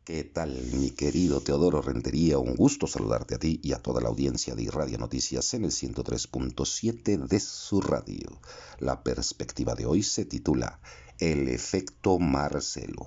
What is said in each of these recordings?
¿Qué tal, mi querido Teodoro Rentería? Un gusto saludarte a ti y a toda la audiencia de Irradia Noticias en el 103.7 de su radio. La perspectiva de hoy se titula El efecto Marcelo.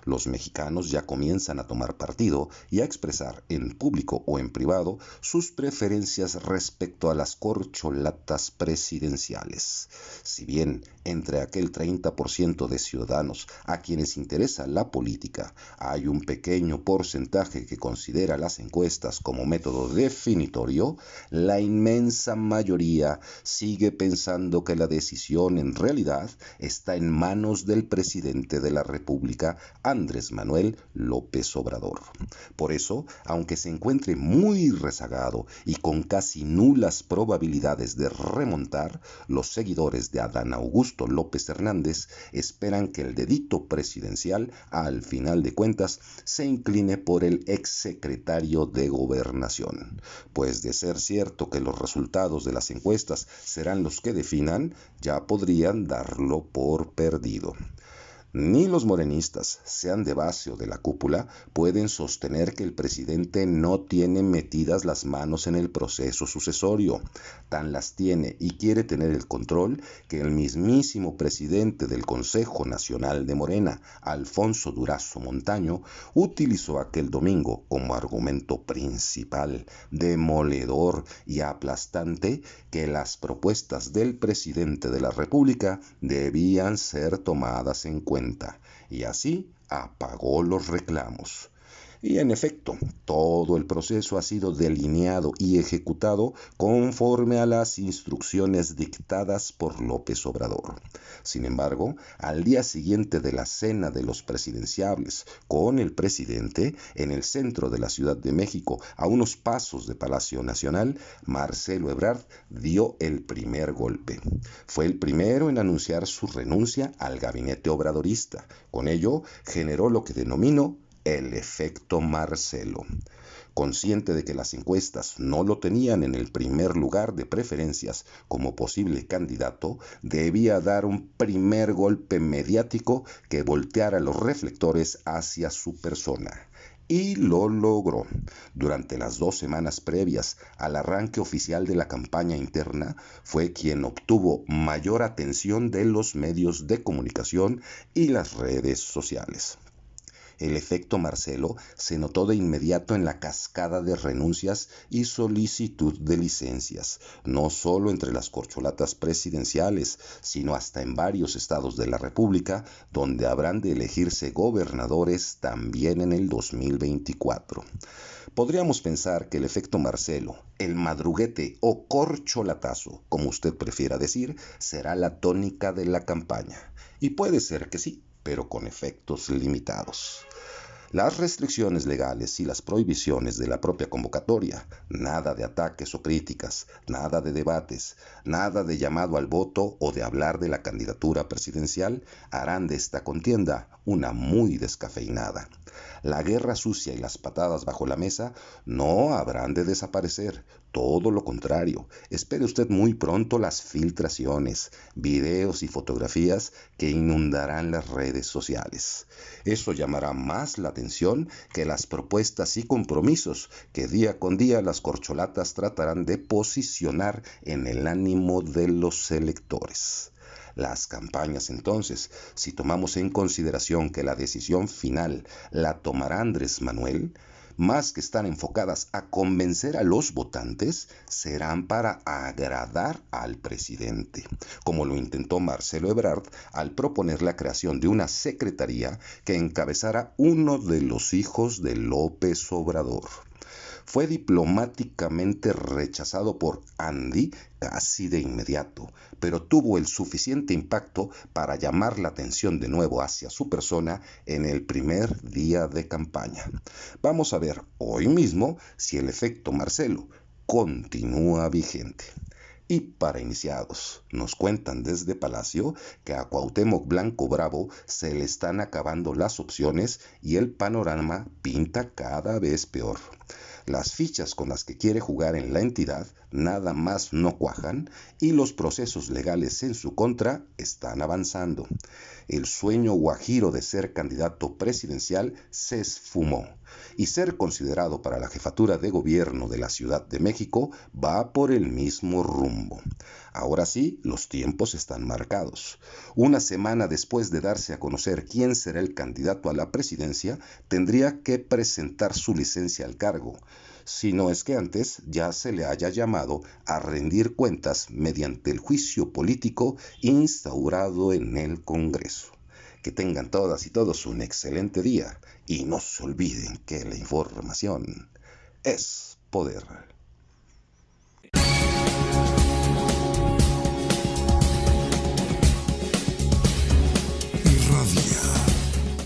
Los mexicanos ya comienzan a tomar partido y a expresar en público o en privado sus preferencias respecto a las corcholatas presidenciales. Si bien entre aquel 30% de ciudadanos a quienes interesa la política hay un pequeño porcentaje que considera las encuestas como método definitorio, la inmensa mayoría sigue pensando que la decisión en realidad está en manos del presidente de la República, Andrés Manuel López Obrador. Por eso, aunque se encuentre muy rezagado y con casi nulas probabilidades de remontar, los seguidores de Adán Augusto López Hernández esperan que el dedito presidencial, al final de cuentas, se incline por el exsecretario de Gobernación. Pues de ser cierto que los resultados de las encuestas serán los que definan, ya podrían darlo por perdido. Ni los morenistas, sean de base o de la cúpula, pueden sostener que el presidente no tiene metidas las manos en el proceso sucesorio. Tan las tiene y quiere tener el control que el mismísimo presidente del Consejo Nacional de Morena, Alfonso Durazo Montaño, utilizó aquel domingo como argumento principal, demoledor y aplastante que las propuestas del presidente de la República debían ser tomadas en cuenta. Y así apagó los reclamos. Y en efecto, todo el proceso ha sido delineado y ejecutado conforme a las instrucciones dictadas por López Obrador. Sin embargo, al día siguiente de la cena de los presidenciables con el presidente, en el centro de la Ciudad de México, a unos pasos de Palacio Nacional, Marcelo Ebrard dio el primer golpe. Fue el primero en anunciar su renuncia al gabinete obradorista. Con ello, generó lo que denomino el efecto Marcelo. Consciente de que las encuestas no lo tenían en el primer lugar de preferencias como posible candidato, debía dar un primer golpe mediático que volteara los reflectores hacia su persona. Y lo logró. Durante las 2 semanas previas al arranque oficial de la campaña interna, fue quien obtuvo mayor atención de los medios de comunicación y las redes sociales. El efecto Marcelo se notó de inmediato en la cascada de renuncias y solicitud de licencias, no solo entre las corcholatas presidenciales, sino hasta en varios estados de la República, donde habrán de elegirse gobernadores también en el 2024. Podríamos pensar que el efecto Marcelo, el madruguete o corcholatazo, como usted prefiera decir, será la tónica de la campaña. Y puede ser que sí, pero con efectos limitados. Las restricciones legales y las prohibiciones de la propia convocatoria, nada de ataques o críticas, nada de debates, nada de llamado al voto o de hablar de la candidatura presidencial, harán de esta contienda una muy descafeinada. La guerra sucia y las patadas bajo la mesa no habrán de desaparecer, todo lo contrario. Espere usted muy pronto las filtraciones, videos y fotografías que inundarán las redes sociales. Eso llamará más la atención que las propuestas y compromisos que día con día las corcholatas tratarán de posicionar en el ánimo de los electores. Las campañas, entonces, si tomamos en consideración que la decisión final la tomará Andrés Manuel, más que estar enfocadas a convencer a los votantes, serán para agradar al presidente, como lo intentó Marcelo Ebrard al proponer la creación de una secretaría que encabezara uno de los hijos de López Obrador. Fue diplomáticamente rechazado por Andy casi de inmediato, pero tuvo el suficiente impacto para llamar la atención de nuevo hacia su persona en el primer día de campaña. Vamos a ver hoy mismo si el efecto Marcelo continúa vigente. Y para iniciados, nos cuentan desde Palacio que a Cuauhtémoc Blanco Bravo se le están acabando las opciones y el panorama pinta cada vez peor. Las fichas con las que quiere jugar en la entidad nada más no cuajan y los procesos legales en su contra están avanzando. El sueño guajiro de ser candidato presidencial se esfumó y ser considerado para la jefatura de gobierno de la Ciudad de México va por el mismo rumbo. Ahora sí, los tiempos están marcados. Una semana después de darse a conocer quién será el candidato a la presidencia, tendría que presentar su licencia al cargo, si no es que antes ya se le haya llamado a rendir cuentas mediante el juicio político instaurado en el Congreso. Que tengan todas y todos un excelente día y no se olviden que la información es poder.